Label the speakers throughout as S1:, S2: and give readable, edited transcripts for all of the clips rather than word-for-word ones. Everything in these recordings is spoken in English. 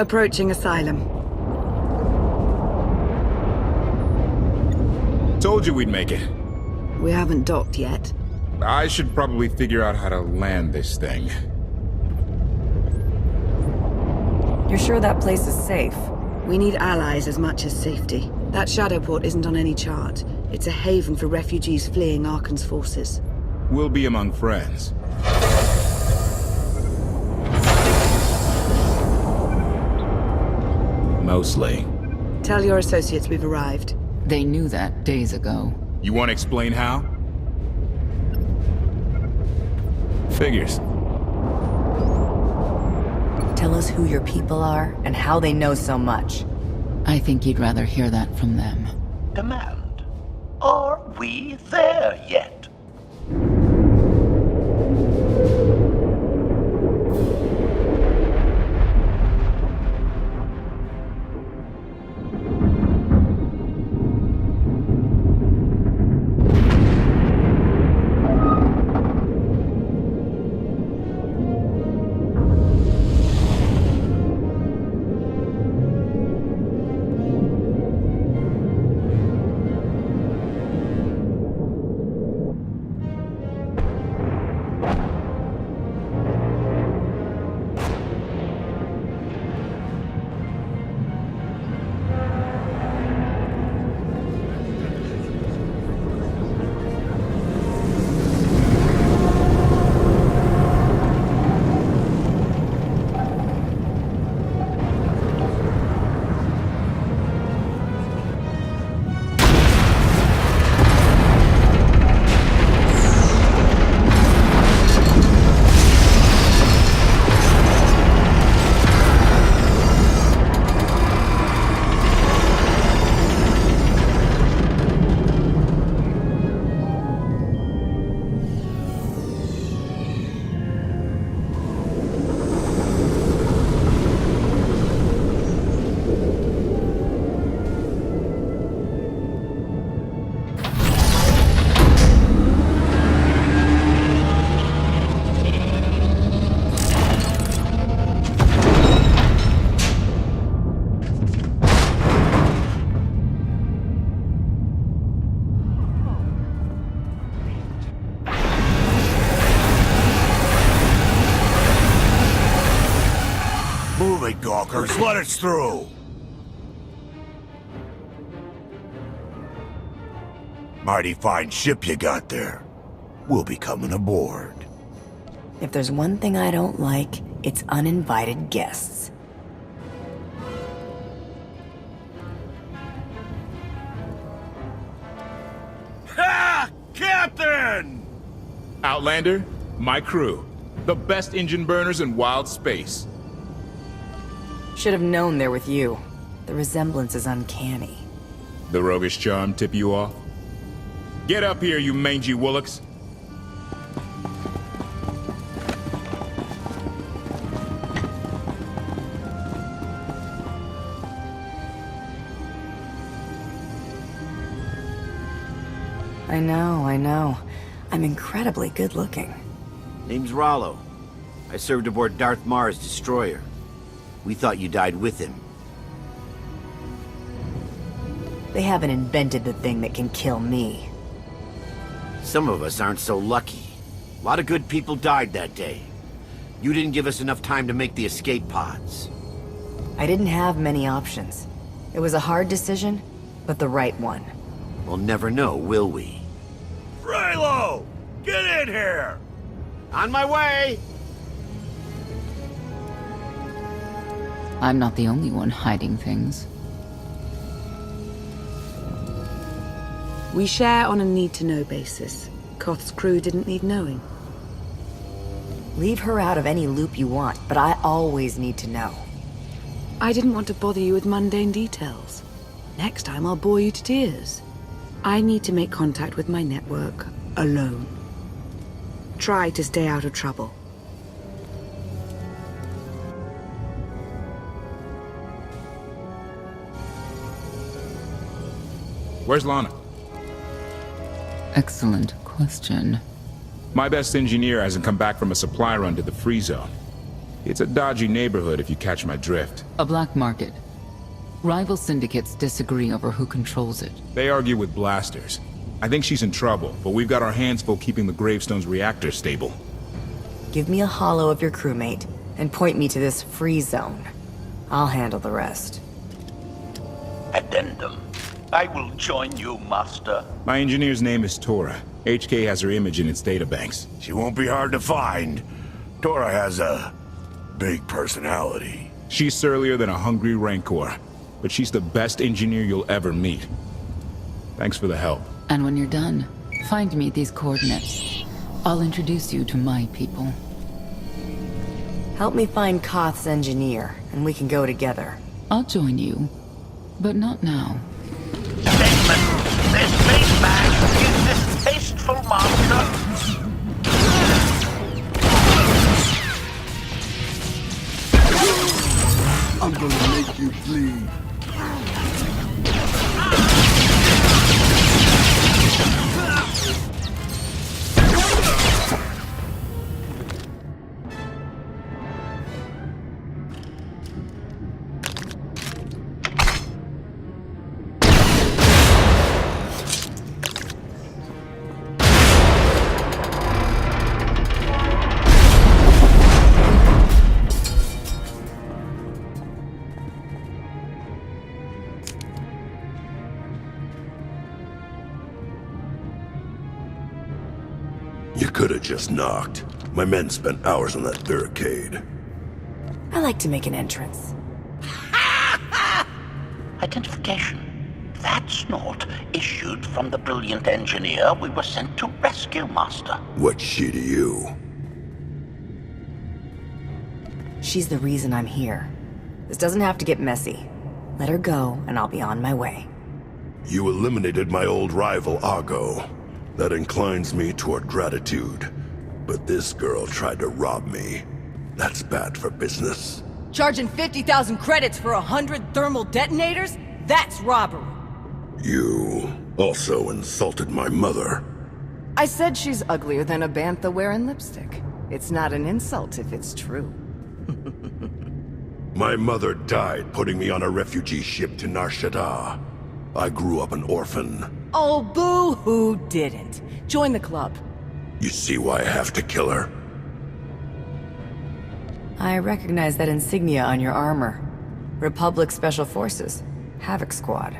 S1: Approaching Asylum.
S2: Told you we'd make it.
S1: We haven't docked yet.
S2: I should probably figure out how to land this thing.
S3: You're sure that place is safe?
S1: We need allies as much as safety. That shadow port isn't on any chart. It's a haven for refugees fleeing Arkan's forces.
S2: We'll be among friends. Mostly.
S1: Tell your associates we've arrived.
S3: They knew that days ago.
S2: You want to explain how? Figures.
S3: Tell us who your people are and how they know so much. I think you'd rather hear that from them.
S4: Demand. Are we there yet?
S5: Gawkers, let us through! Mighty fine ship you got there. We'll be coming aboard.
S3: If there's one thing I don't like, it's uninvited guests.
S5: Ha! Captain!
S2: Outlander, my crew. The best engine burners in wild space.
S3: Should have known they're with you. The resemblance is uncanny.
S2: The roguish charm tip you off? Get up here, you mangy woolocks.
S3: I know. I'm incredibly good looking.
S6: Name's Rollo. I served aboard Darth Marr's destroyer. We thought you died with him.
S3: They haven't invented the thing that can kill me.
S6: Some of us aren't so lucky. A lot of good people died that day. You didn't give us enough time to make the escape pods.
S3: I didn't have many options. It was a hard decision, but the right one.
S6: We'll never know, will we?
S5: Raylo! Get in here!
S6: On my way!
S3: I'm not the only one hiding things.
S1: We share on a need-to-know basis. Koth's crew didn't need knowing.
S3: Leave her out of any loop you want, but I always need to know.
S1: I didn't want to bother you with mundane details. Next time I'll bore you to tears. I need to make contact with my network, alone. Try to stay out of trouble.
S2: Where's Lana?
S3: Excellent question.
S2: My best engineer hasn't come back from a supply run to the free zone. It's a dodgy neighborhood if you catch my drift.
S3: A black market. Rival syndicates disagree over who controls it.
S2: They argue with blasters. I think she's in trouble, but we've got our hands full keeping the Gravestone's reactor stable.
S7: Give me a holo of your crewmate, and point me to this free zone. I'll handle the rest.
S4: Addendum. I will join you, Master.
S2: My engineer's name is Tora. HK has her image in its databanks.
S5: She won't be hard to find. Tora has a big personality.
S2: She's surlier than a hungry rancor, but she's the best engineer you'll ever meet. Thanks for the help.
S3: And when you're done, find me these coordinates. I'll introduce you to my people.
S7: Help me find Koth's engineer, and we can go together.
S3: I'll join you, but not now.
S4: Statement. This space bag is distasteful, Master.
S8: I'm gonna make you bleed.
S5: You could have just knocked. My men spent hours on that barricade.
S7: I like to make an entrance.
S4: Identification. That's not issued from the brilliant engineer we were sent to rescue, Master.
S5: What's she to you?
S7: She's the reason I'm here. This doesn't have to get messy. Let her go, and I'll be on my way.
S5: You eliminated my old rival, Argo. That inclines me toward gratitude. But this girl tried to rob me. That's bad for business.
S9: Charging 50,000 credits for 100 thermal detonators? That's robbery.
S5: You also insulted my mother.
S9: I said she's uglier than a bantha wearing lipstick. It's not an insult if it's true.
S5: My mother died putting me on a refugee ship to Nar Shaddaa. I grew up an orphan.
S9: Oh, boo-hoo didn't. Join the club.
S5: You see why I have to kill her?
S7: I recognize that insignia on your armor. Republic Special Forces. Havoc Squad.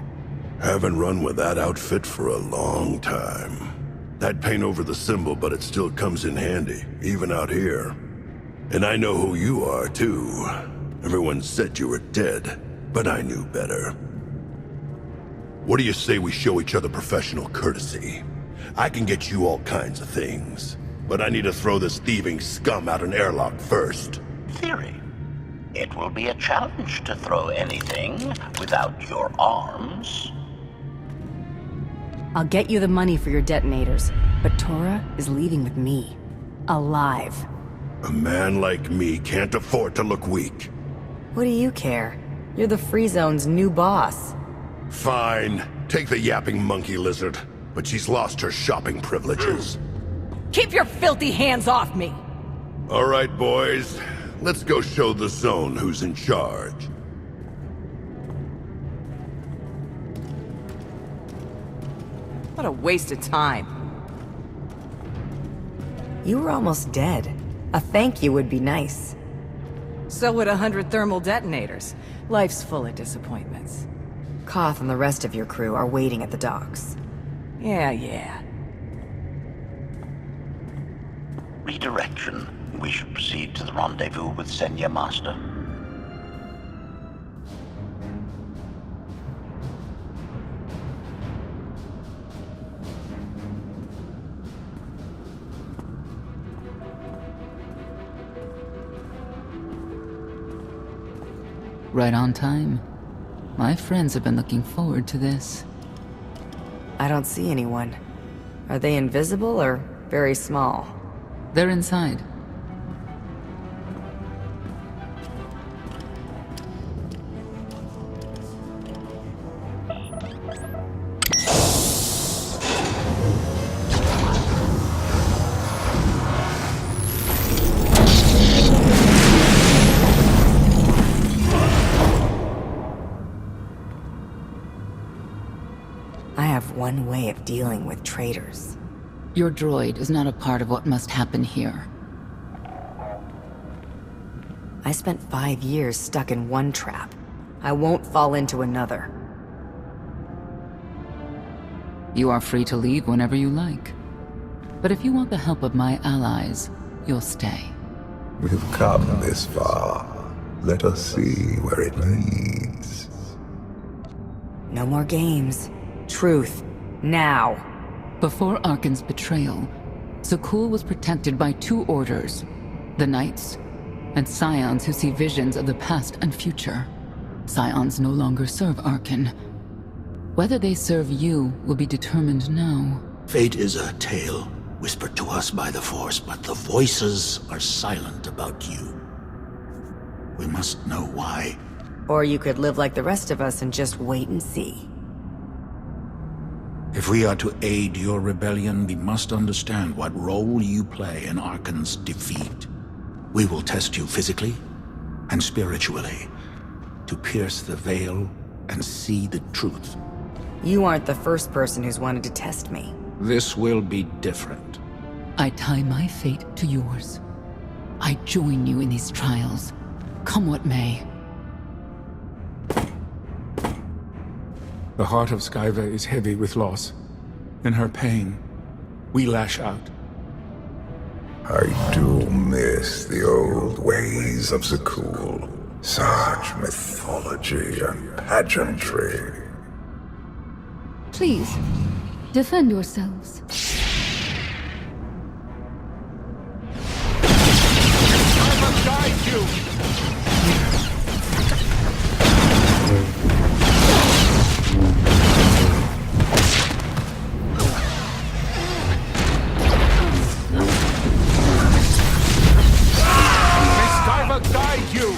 S5: Haven't run with that outfit for a long time. I'd paint over the symbol, but it still comes in handy, even out here. And I know who you are, too. Everyone said you were dead, but I knew better. What do you say we show each other professional courtesy? I can get you all kinds of things, but I need to throw this thieving scum out an airlock first.
S4: Theory. It will be a challenge to throw anything without your arms.
S7: I'll get you the money for your detonators, but Tora is leaving with me. Alive.
S5: A man like me can't afford to look weak.
S7: What do you care? You're the Free Zone's new boss.
S5: Fine. Take the yapping monkey lizard, but she's lost her shopping privileges.
S9: Keep your filthy hands off me!
S5: All right, boys. Let's go show the zone who's in charge.
S9: What a waste of time.
S7: You were almost dead. A thank you would be nice.
S9: So would 100 thermal detonators. Life's full of disappointments.
S7: Koth and the rest of your crew are waiting at the docks.
S9: Yeah.
S4: Redirection. We should proceed to the rendezvous with Senya, Master.
S3: Right on time. My friends have been looking forward to this.
S7: I don't see anyone. Are they invisible or very small?
S3: They're inside.
S7: have one way of dealing with traitors.
S3: Your droid is not a part of what must happen here.
S7: I spent 5 years stuck in one trap. I won't fall into another.
S3: You are free to leave whenever you like. But if you want the help of my allies, you'll stay.
S10: We've come this far. Let us see where it leads.
S7: No more games. Truth. Now.
S3: Before Arkan's betrayal, Zakuul was protected by 2 orders. The Knights, and Scions who see visions of the past and future. Scions no longer serve Arkan. Whether they serve you will be determined now.
S4: Fate is a tale whispered to us by the Force, but the voices are silent about you. We must know why.
S7: Or you could live like the rest of us and just wait and see.
S4: If we are to aid your rebellion, we must understand what role you play in Arkan's defeat. We will test you physically and spiritually to pierce the veil and see the truth.
S7: You aren't the first person who's wanted to test me.
S4: This will be different.
S3: I tie my fate to yours. I join you in these trials, come what may.
S2: The heart of Skyva is heavy with loss. In her pain, we lash out.
S10: I do miss the old ways of Zakuul. Such mythology and pageantry.
S11: Please, defend yourselves.
S4: I must guide you! Guide you!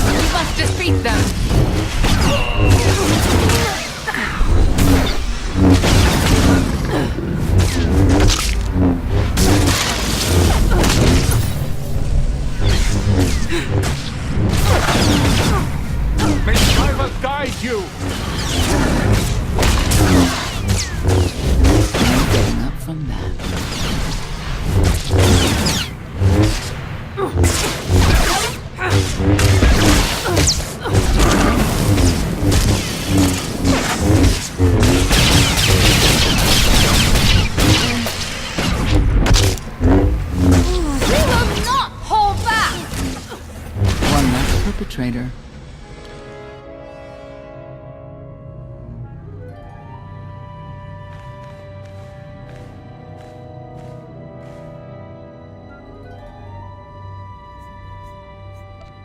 S3: We must defeat them!
S4: May Skyva guide you!
S3: No getting up from that.
S11: We will not hold back!
S3: One less perpetrator.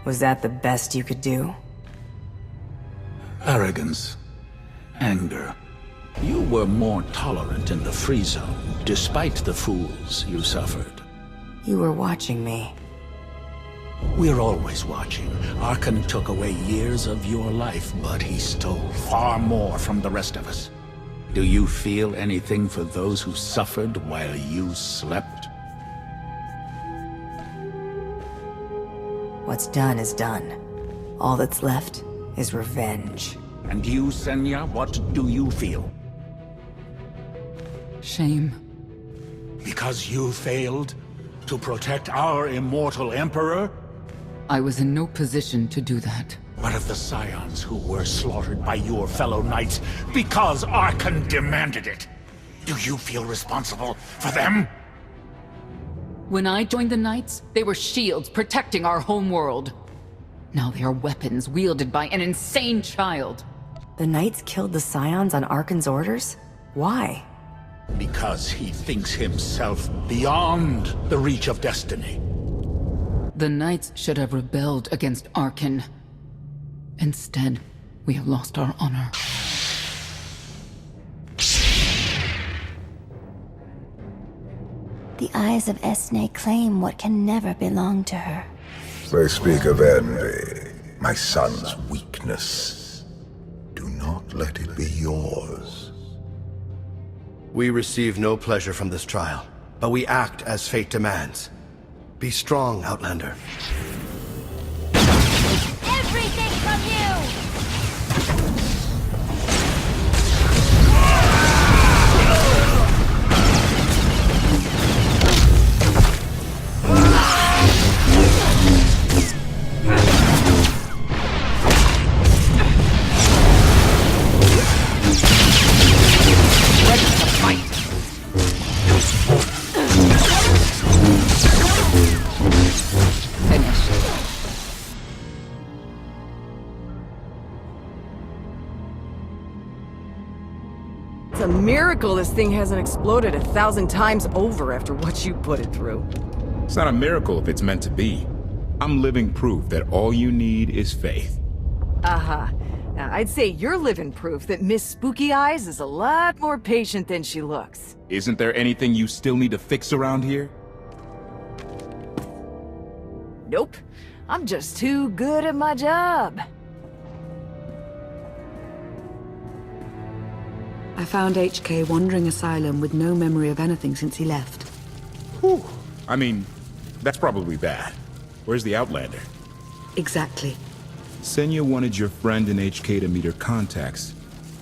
S7: Was that the best you could do?
S4: Arrogance. Anger. You were more tolerant in the free zone, despite the fools you suffered.
S7: You were watching me.
S4: We're always watching. Arkan took away years of your life, but he stole far more from the rest of us. Do you feel anything for those who suffered while you slept?
S7: What's done is done. All that's left is revenge.
S4: And you, Senya, what do you feel?
S3: Shame.
S4: Because you failed to protect our immortal Emperor?
S3: I was in no position to do that.
S4: What of the Scions who were slaughtered by your fellow knights because Arkan demanded it? Do you feel responsible for them?
S3: When I joined the Knights, they were shields protecting our home world. Now they are weapons wielded by an insane child.
S7: The Knights killed the Scions on Arkan's orders? Why?
S4: Because he thinks himself beyond the reach of destiny.
S3: The Knights should have rebelled against Arkan. Instead, we have lost our honor.
S11: The eyes of Esne claim what can never belong to her.
S10: They speak of envy, my son's weakness. Do not let it be yours.
S12: We receive no pleasure from this trial, but we act as fate demands. Be strong, Outlander.
S11: Everything from you!
S9: It's a miracle this thing hasn't exploded 1,000 times over after what you put it through.
S2: It's not a miracle if it's meant to be. I'm living proof that all you need is faith.
S9: Aha. Now, I'd say you're living proof that Miss Spooky Eyes is a lot more patient than she looks.
S2: Isn't there anything you still need to fix around here?
S9: Nope. I'm just too good at my job.
S1: I found HK wandering Asylum with no memory of anything since he left.
S2: Whew. I mean, that's probably bad. Where's the Outlander?
S1: Exactly.
S2: Senya wanted your friend in HK to meet her contacts.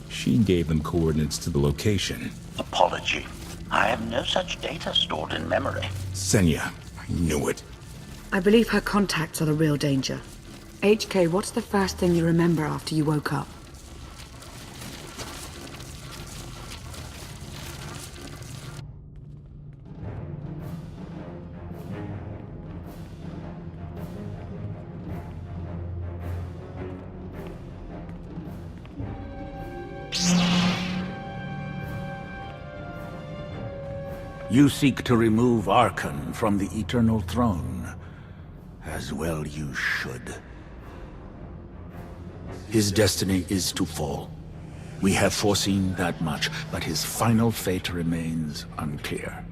S2: She gave them coordinates to the location.
S13: Apology. I have no such data stored in memory.
S2: Senya, I knew it.
S1: I believe her contacts are the real danger. HK, what's the first thing you remember after you woke up?
S4: You seek to remove Archon from the Eternal Throne. As well you should. His destiny is to fall. We have foreseen that much, but his final fate remains unclear.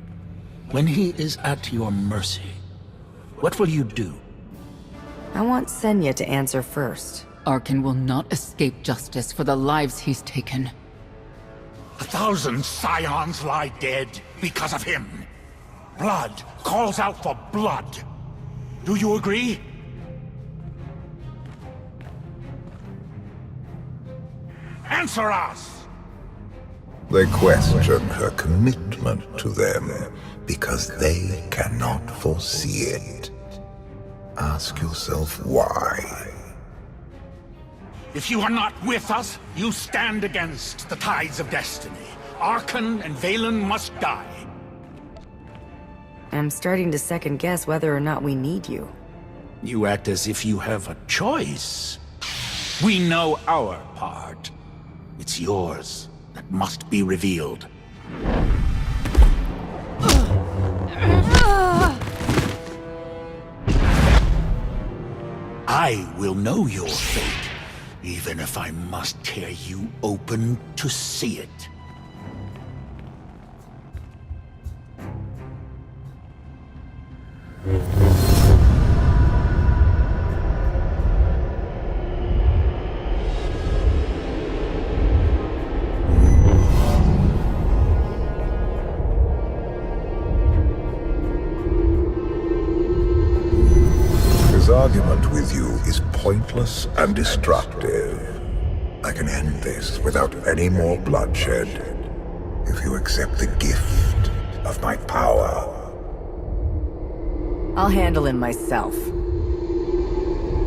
S4: When he is at your mercy, what will you do?
S7: I want Senya to answer first.
S3: Archon will not escape justice for the lives he's taken.
S4: 1,000 Scions lie dead because of him. Blood calls out for blood. Do you agree? Answer us!
S10: They question her commitment to them because they cannot foresee it. Ask yourself why.
S4: If you are not with us, you stand against the tides of destiny. Archon and Valen must die.
S7: I'm starting to second guess whether or not we need you.
S4: You act as if you have a choice. We know our part. It's yours that must be revealed. I will know your fate, even if I must tear you open to see it.
S10: His argument with you is pointless and destructive. I can end this without any more bloodshed if you accept the gift of my power.
S9: I'll handle him myself.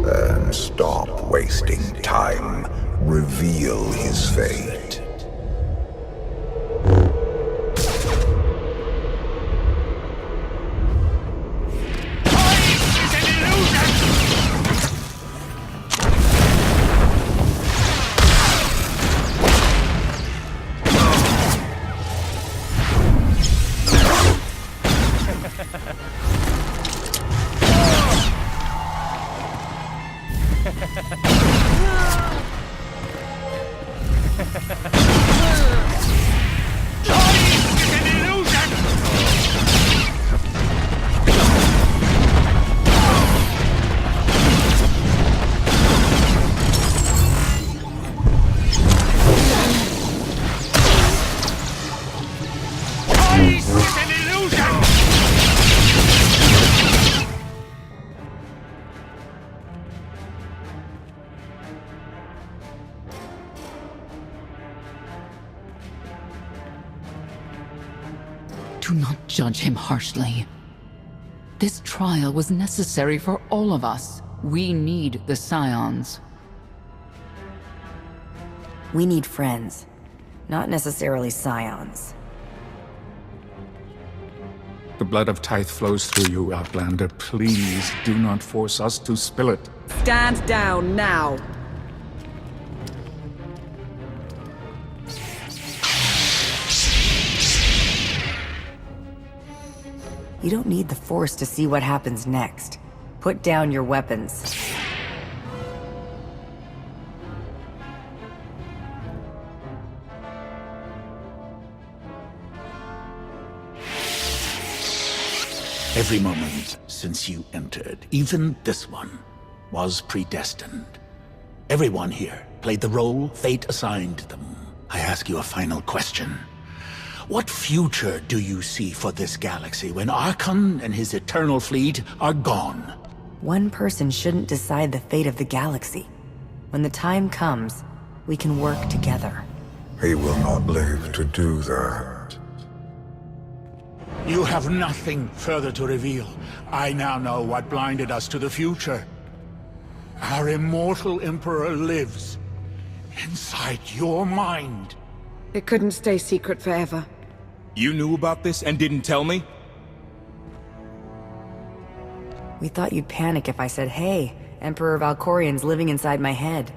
S10: Then stop wasting time. Reveal his fate.
S3: Do not judge him harshly. This trial was necessary for all of us. We need the Scions.
S7: We need friends, not necessarily Scions.
S4: The blood of Tithe flows through you, Outlander. Please do not force us to spill it.
S1: Stand down now.
S7: You don't need the Force to see what happens next. Put down your weapons.
S4: Every moment since you entered, even this one, was predestined. Everyone here played the role fate assigned them. I ask you a final question. What future do you see for this galaxy when Archon and his eternal fleet are gone?
S7: One person shouldn't decide the fate of the galaxy. When the time comes, we can work together.
S10: He will not live to do that.
S4: You have nothing further to reveal. I now know what blinded us to the future. Our immortal Emperor lives inside your mind.
S1: It couldn't stay secret forever.
S2: You knew about this and didn't tell me?
S7: We thought you'd panic if I said, hey, Emperor Valkorian's living inside my head.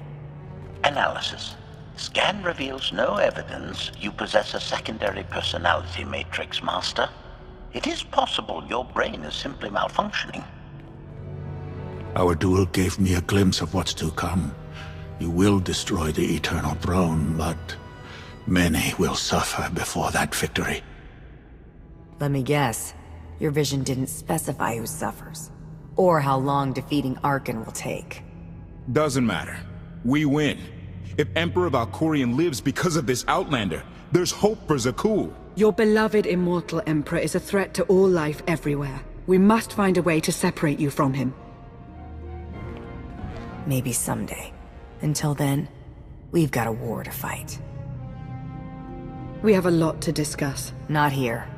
S13: Analysis. Scan reveals no evidence you possess a secondary personality matrix, Master. It is possible your brain is simply malfunctioning.
S4: Our duel gave me a glimpse of what's to come. You will destroy the Eternal Throne, but many will suffer before that victory.
S7: Let me guess. Your vision didn't specify who suffers, or how long defeating Archon will take.
S2: Doesn't matter. We win. If Emperor Valkorian lives because of this Outlander, there's hope for Zakuul.
S1: Your beloved immortal Emperor is a threat to all life everywhere. We must find a way to separate you from him.
S7: Maybe someday. Until then, we've got a war to fight.
S1: We have a lot to discuss.
S7: Not here.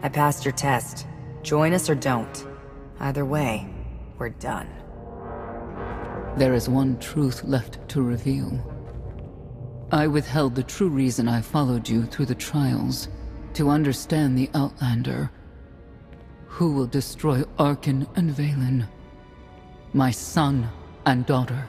S7: I passed your test. Join us or don't. Either way, we're done.
S3: There is one truth left to reveal. I withheld the true reason I followed you through the trials, to understand the Outlander, who will destroy Archon and Valen, my son and daughter.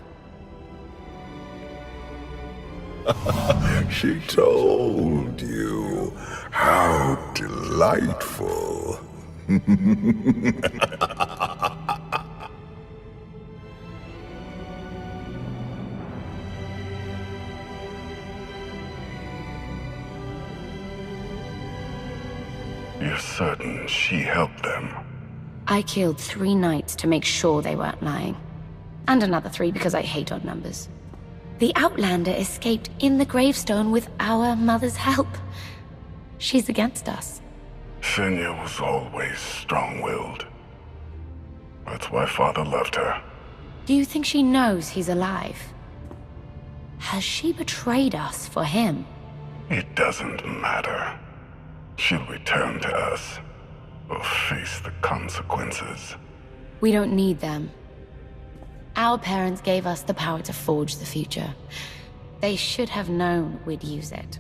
S10: She told you. How delightful.
S5: You're certain she helped them?
S11: I killed 3 knights to make sure they weren't lying. And another 3 because I hate odd numbers. The Outlander escaped in the Gravestone with our mother's help. She's against us.
S5: Senya was always strong-willed. That's why Father left her.
S11: Do you think she knows he's alive? Has she betrayed us for him?
S5: It doesn't matter. She'll return to us, or face the consequences.
S11: We don't need them. Our parents gave us the power to forge the future. They should have known we'd use it.